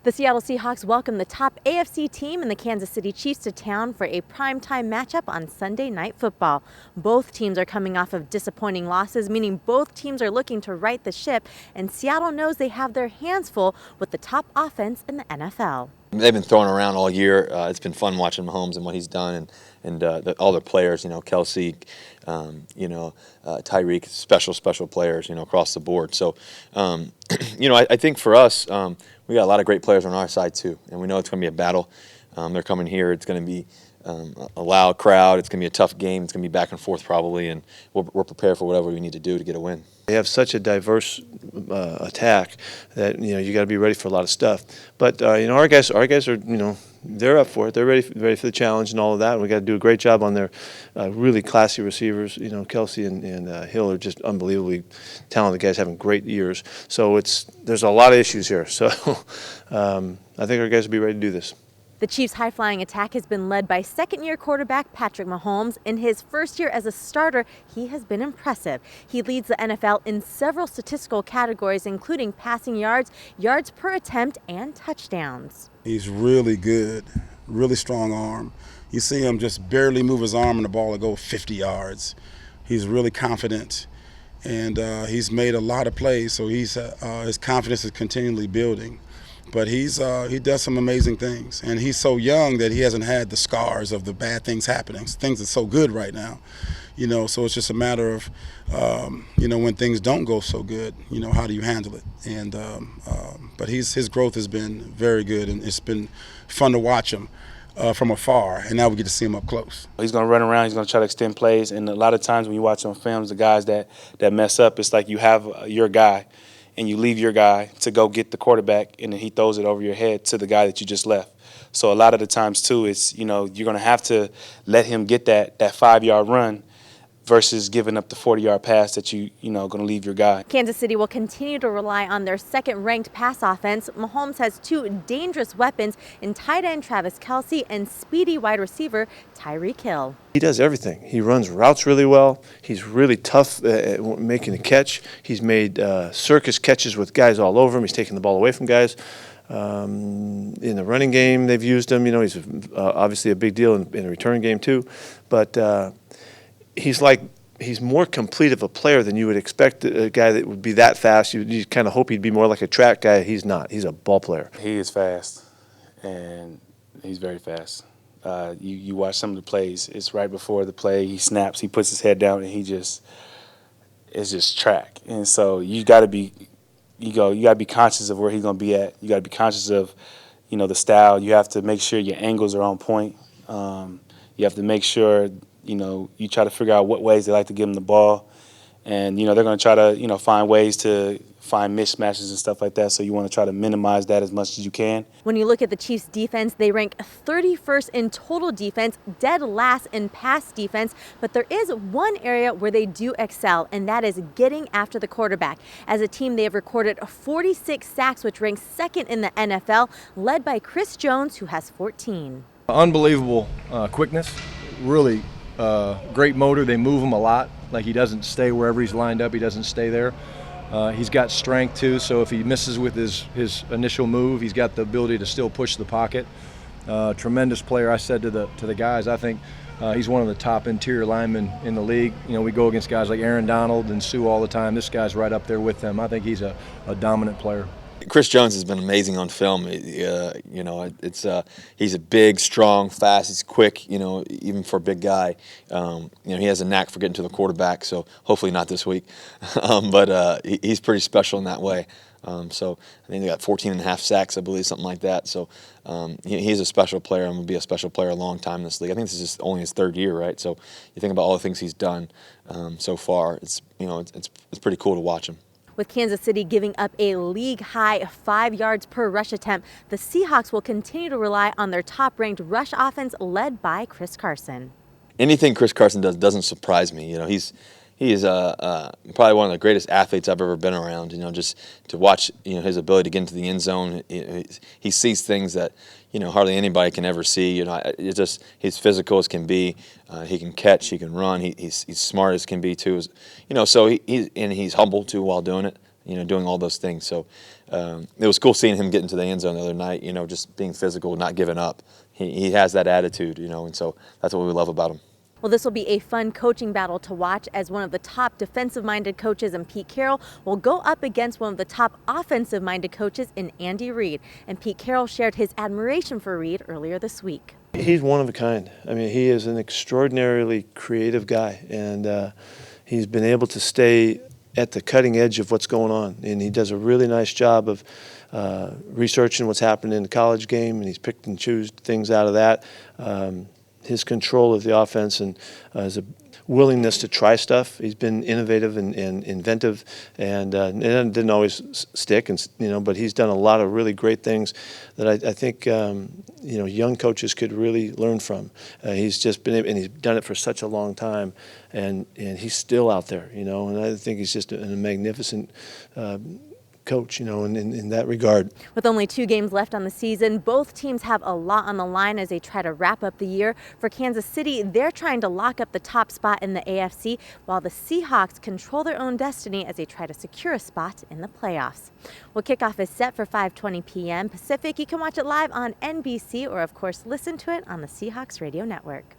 The Seattle Seahawks welcome the top AFC team and the Kansas City Chiefs to town for a primetime matchup on Sunday Night Football. Both teams are coming off of disappointing losses, meaning both teams are looking to right the ship, and Seattle knows they have their hands full with the top offense in the NFL. They've been throwing around all year. It's been fun watching Mahomes and what he's done, and all their players. Kelce, Tyreek, special players. Across the board. So, I think for us, we got a lot of great players on our side too, and we know it's going to be a battle. They're coming here. It's going to be a loud crowd. It's going to be a tough game. It's going to be back and forth probably, and we're prepared for whatever we need to do to get a win. They have such a diverse attack that you got to be ready for a lot of stuff. But our guys are they're up for it. They're ready for the challenge and all of that. And we got to do a great job on their really classy receivers. Kelce and Hill are just unbelievably talented guys, having great years. So there's a lot of issues here. So I think our guys will be ready to do this. The Chiefs' high-flying attack has been led by second-year quarterback Patrick Mahomes. In his first year as a starter, he has been impressive. He leads the NFL in several statistical categories, including passing yards, yards per attempt, and touchdowns. He's really good, really strong arm. You see him just barely move his arm and the ball will go 50 yards. He's really confident, and he's made a lot of plays, so his confidence is continually building. But he does some amazing things, and he's so young that he hasn't had the scars of the bad things happening. Things are so good right now, so it's just a matter of, when things don't go so good, how do you handle it? And but his growth has been very good, and it's been fun to watch him from afar, and now we get to see him up close. He's going to run around. He's going to try to extend plays, and a lot of times when you watch on films, the guys that mess up, it's like you have your guy, and you leave your guy to go get the quarterback, and then he throws it over your head to the guy that you just left. So a lot of the times, too, it's, you're going to have to let him get that 5-yard run versus giving up the 40-yard pass that going to leave your guy. Kansas City will continue to rely on their second-ranked pass offense. Mahomes has two dangerous weapons in tight end Travis Kelce and speedy wide receiver Tyreek Hill. He does everything. He runs routes really well. He's really tough at making a catch. He's made circus catches with guys all over him. He's taking the ball away from guys. In the running game, they've used him. He's obviously a big deal in the return game too. But he's more complete of a player than you would expect a guy that would be that fast. You kind of hope he'd be more like a track guy. He's not. He's a ball player. He is fast, and he's very fast. You watch some of the plays. It's right before the play. He snaps. He puts his head down, and it's just track. And so you got to be conscious of where he's going to be at. You got to be conscious of, the style. You have to make sure your angles are on point. You have to make sure, you try to figure out what ways they like to give him the ball. And, they're going to try to, find ways to find mismatches and stuff like that. So you want to try to minimize that as much as you can. When you look at the Chiefs' defense, they rank 31st in total defense, dead last in pass defense. But there is one area where they do excel, and that is getting after the quarterback. As a team, they have recorded 46 sacks, which ranks second in the NFL, led by Chris Jones, who has 14. Unbelievable quickness, really great motor. They move him a lot. Like, he doesn't stay wherever he's lined up. He doesn't stay there. He's got strength too, so if he misses with his initial move, he's got the ability to still push the pocket. Tremendous player. I said to the guys, I think he's one of the top interior linemen in the league. We go against guys like Aaron Donald and Sue all the time. This guy's right up there with them. I think he's a dominant player. Chris Jones has been amazing on film. He's a big, strong, fast. He's quick. Even for a big guy. He has a knack for getting to the quarterback. So hopefully not this week, but he's pretty special in that way. So I think they got 14.5 sacks, I believe, something like that. So he's a special player and will be a special player a long time in this league. I think this is only his third year, right? So you think about all the things he's done so far. It's pretty cool to watch him. With Kansas City giving up a league-high 5 yards per rush attempt, the Seahawks will continue to rely on their top-ranked rush offense led by Chris Carson. Anything Chris Carson does doesn't surprise me. He is probably one of the greatest athletes I've ever been around. Just to watch his ability to get into the end zone. He sees things that hardly anybody can ever see. It's just he's physical as can be. He can catch. He can run. He's smart as can be too. So he's humble too while doing it. Doing all those things. So it was cool seeing him get into the end zone the other night, just being physical, not giving up. He has that attitude, and so that's what we love about him. Well, this will be a fun coaching battle to watch, as one of the top defensive-minded coaches in Pete Carroll will go up against one of the top offensive-minded coaches in Andy Reid. And Pete Carroll shared his admiration for Reid earlier this week. He's one of a kind. I mean, he is an extraordinarily creative guy, and he's been able to stay at the cutting edge of what's going on. And he does a really nice job of researching what's happening in the college game, and he's picked and choose things out of that. His control of the offense and his willingness to try stuff. He's been innovative and inventive, and it didn't always stick. But he's done a lot of really great things that I think young coaches could really learn from. He's just been, and he's done it for such a long time, and he's still out there. And I think he's just a magnificent coach, in that regard. With only 2 games left on the season, both teams have a lot on the line as they try to wrap up the year. For Kansas City, they're trying to lock up the top spot in the AFC, while the Seahawks control their own destiny as they try to secure a spot in the playoffs. Well, kickoff is set for 5:20 p.m. Pacific. You can watch it live on NBC or, of course, listen to it on the Seahawks Radio Network.